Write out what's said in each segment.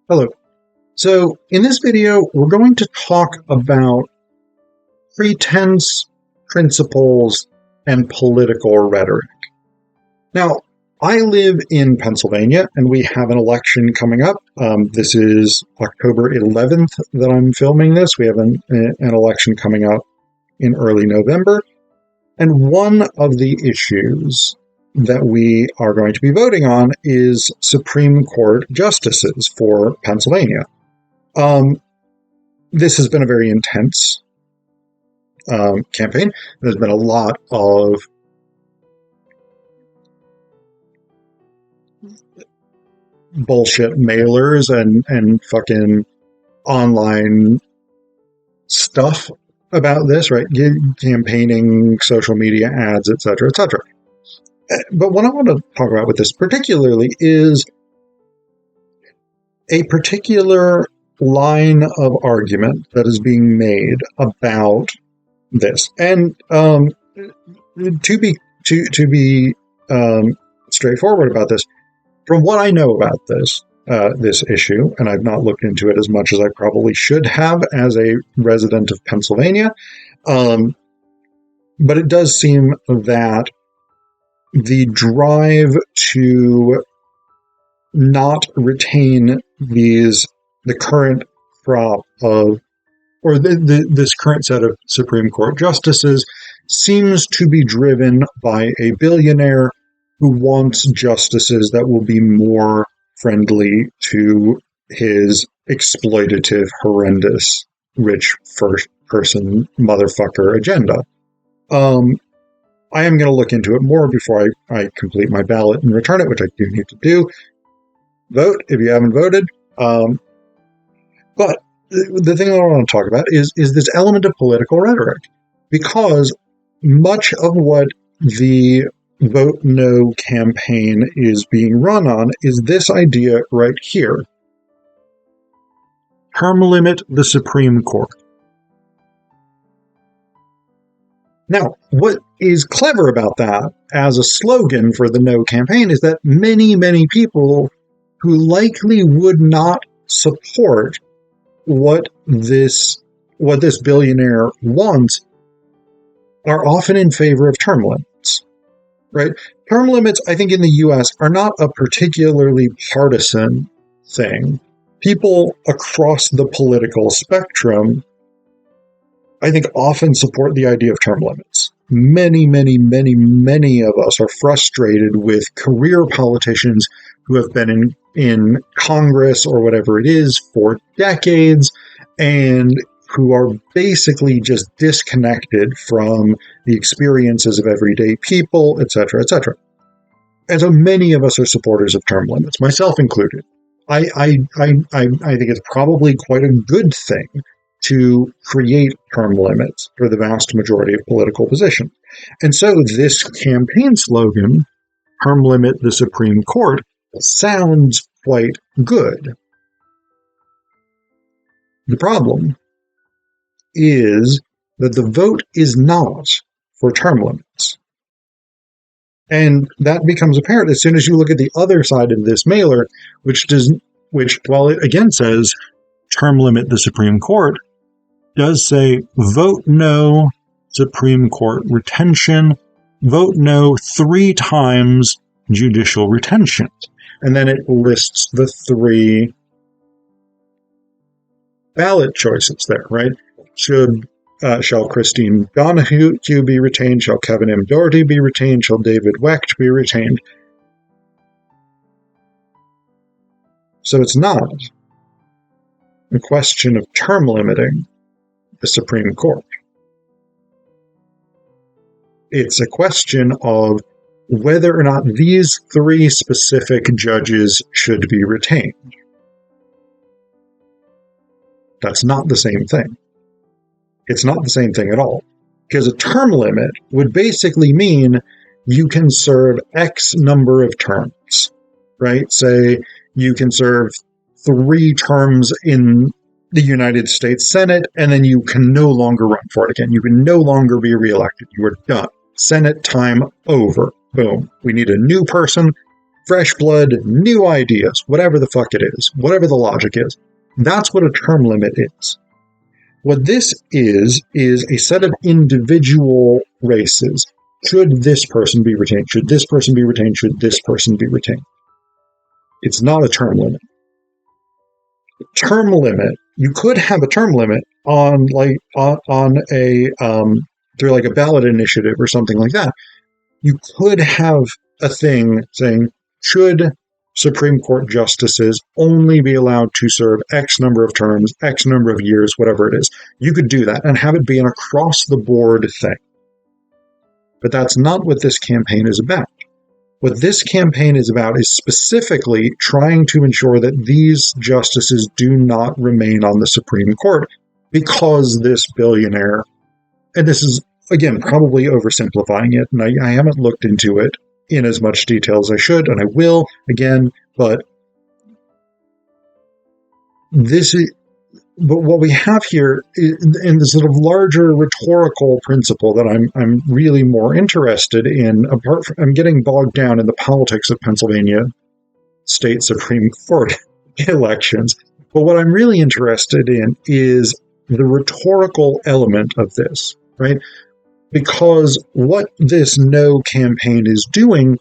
Hello. So in this video, we're going to talk about pretense, principles, and political rhetoric. Now, I live in Pennsylvania, and we have an election coming up. This is October 11th that I'm filming this. We have an election coming up in early November. And one of the issues that we are going to be voting on is Supreme Court justices for Pennsylvania. This has been a very intense campaign. There's been a lot of bullshit mailers and fucking online stuff about this, right? Campaigning, social media ads, etc., etc. But what I want to talk about with this particularly is a particular line of argument that is being made about this. And to be straightforward about this, from what I know about this issue, and I've not looked into it as much as I probably should have as a resident of Pennsylvania, but it does seem that the drive to not retain the current crop of, or this current set of Supreme Court justices seems to be driven by a billionaire who wants justices that will be more friendly to his exploitative, horrendous, rich first person motherfucker agenda. I am going to look into it more before I complete my ballot and return it, which I do need to do. Vote if you haven't voted. But the thing I want to talk about is this element of political rhetoric, because much of what the Vote No campaign is being run on is this idea right here. Term limit the Supreme Court. Now, what is clever about that as a slogan for the No campaign is that many, many people who likely would not support what this billionaire wants are often in favor of term limits, right? Term limits, I think, in the U.S. are not a particularly partisan thing. People across the political spectrum, I think, often support the idea of term limits. Many, many, many, many of us are frustrated with career politicians who have been in Congress or whatever it is for decades and who are basically just disconnected from the experiences of everyday people, etc., etc. And so many of us are supporters of term limits, myself included. I think it's probably quite a good thing to create term limits for the vast majority of political positions. And so this campaign slogan, term limit the Supreme Court, sounds quite good. The problem is that the vote is not for term limits. And that becomes apparent as soon as you look at the other side of this mailer, which while it again says term limit the Supreme Court, does say vote no Supreme Court retention, vote no 3 times judicial retention. And then it lists the 3 ballot choices there, right? Shall Christine Donahue be retained? Shall Kevin M. Doherty be retained? Shall David Wecht be retained? So it's not a question of term limiting the Supreme Court. It's a question of whether or not these 3 specific judges should be retained. That's not the same thing. It's not the same thing at all. Because a term limit would basically mean you can serve X number of terms, right? Say you can serve 3 terms in the United States Senate, and then you can no longer run for it again. You can no longer be reelected. You are done. Senate time over. Boom. We need a new person. fresh blood, new ideas, whatever the fuck it is, whatever the logic is. That's what a term limit is. What this is a set of individual races. Should this person be retained? Should this person be retained? Should this person be retained? It's not a term limit. Term limit, you could have a term limit on a through like a ballot initiative or something like that. You could have a thing saying, should Supreme Court justices only be allowed to serve X number of terms, X number of years, whatever it is. You could do that and have it be an across-the-board thing. But that's not what this campaign is about. What this campaign is about is specifically trying to ensure that these justices do not remain on the Supreme Court because this billionaire, and this is, again, probably oversimplifying it, and I haven't looked into it in as much detail as I should, and I will again, but what we have here in this sort of larger rhetorical principle that I'm really more interested in, apart from, I'm getting bogged down in the politics of Pennsylvania state Supreme Court elections, but what I'm really interested in is the rhetorical element of this, right? Because what this no campaign is doing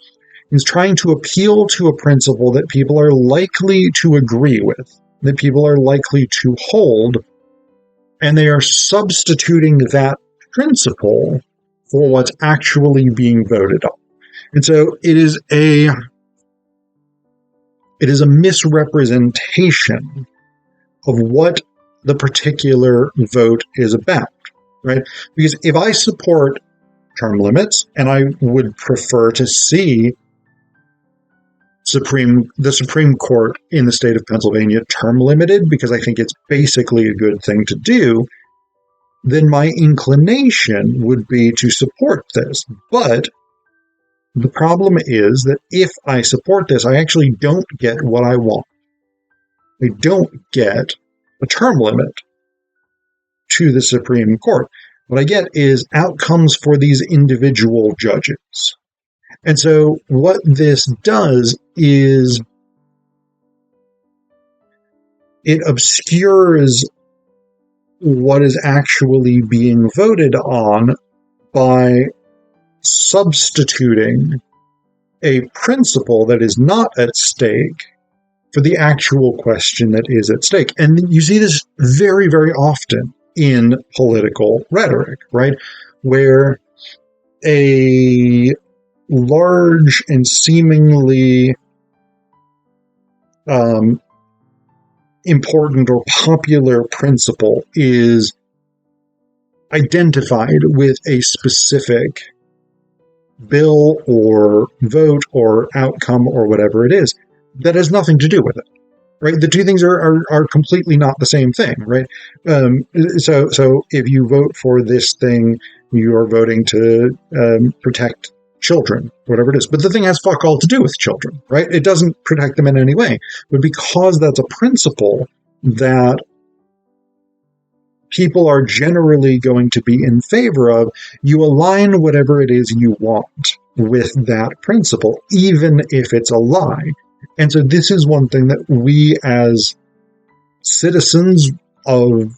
is trying to appeal to a principle that people are likely to agree with, that people are likely to hold, and they are substituting that principle for what's actually being voted on. And so it is a misrepresentation of what the particular vote is about. Right? Because if I support term limits, and I would prefer to see the Supreme Court in the state of Pennsylvania term limited, because I think it's basically a good thing to do, then my inclination would be to support this. But the problem is that if I support this, I actually don't get what I want. I don't get a term limit to the Supreme Court. What I get is outcomes for these individual judges. And so what this does is it obscures what is actually being voted on by substituting a principle that is not at stake for the actual question that is at stake. And you see this very, very often in political rhetoric, right? Where a large and seemingly important or popular principle is identified with a specific bill or vote or outcome or whatever it is that has nothing to do with it. Right, the two things are completely not the same thing, right? So if you vote for this thing, you are voting to protect children, whatever it is. But the thing has fuck all to do with children, right? It doesn't protect them in any way. But because that's a principle that people are generally going to be in favor of, you align whatever it is you want with that principle, even if it's a lie. And so this is one thing that we as citizens of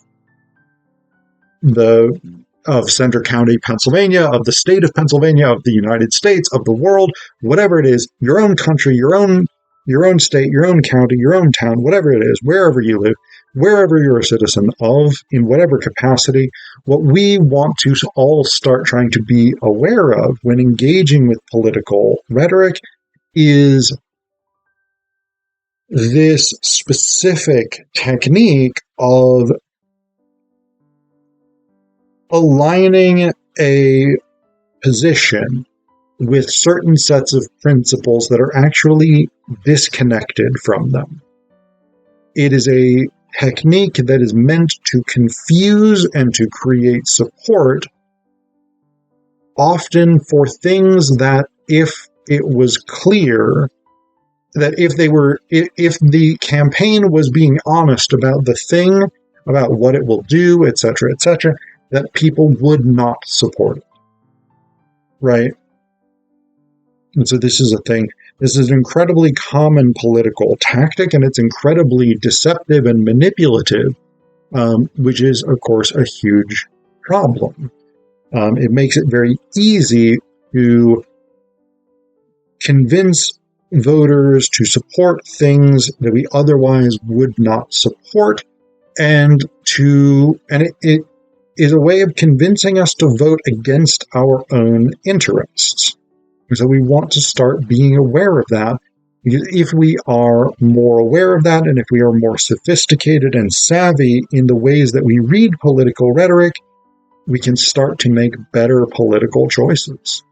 Center County, Pennsylvania, of the state of Pennsylvania, of the United States, of the world, whatever it is, your own country, your own state, your own county, your own town, whatever it is, wherever you live, wherever you're a citizen of, in whatever capacity, what we want to all start trying to be aware of when engaging with political rhetoric is this specific technique of aligning a position with certain sets of principles that are actually disconnected from them. It is a technique that is meant to confuse and to create support, often for things that, if it was clear that if the campaign was being honest about the thing, about what it will do, etc., that people would not support it, right? And so this is a thing. This is an incredibly common political tactic, and it's incredibly deceptive and manipulative, which is, of course, a huge problem. It makes it very easy to convince voters to support things that we otherwise would not support, and it is a way of convincing us to vote against our own interests. And so we want to start being aware of that, because if we are more aware of that, and if we are more sophisticated and savvy in the ways that we read political rhetoric, we can start to make better political choices.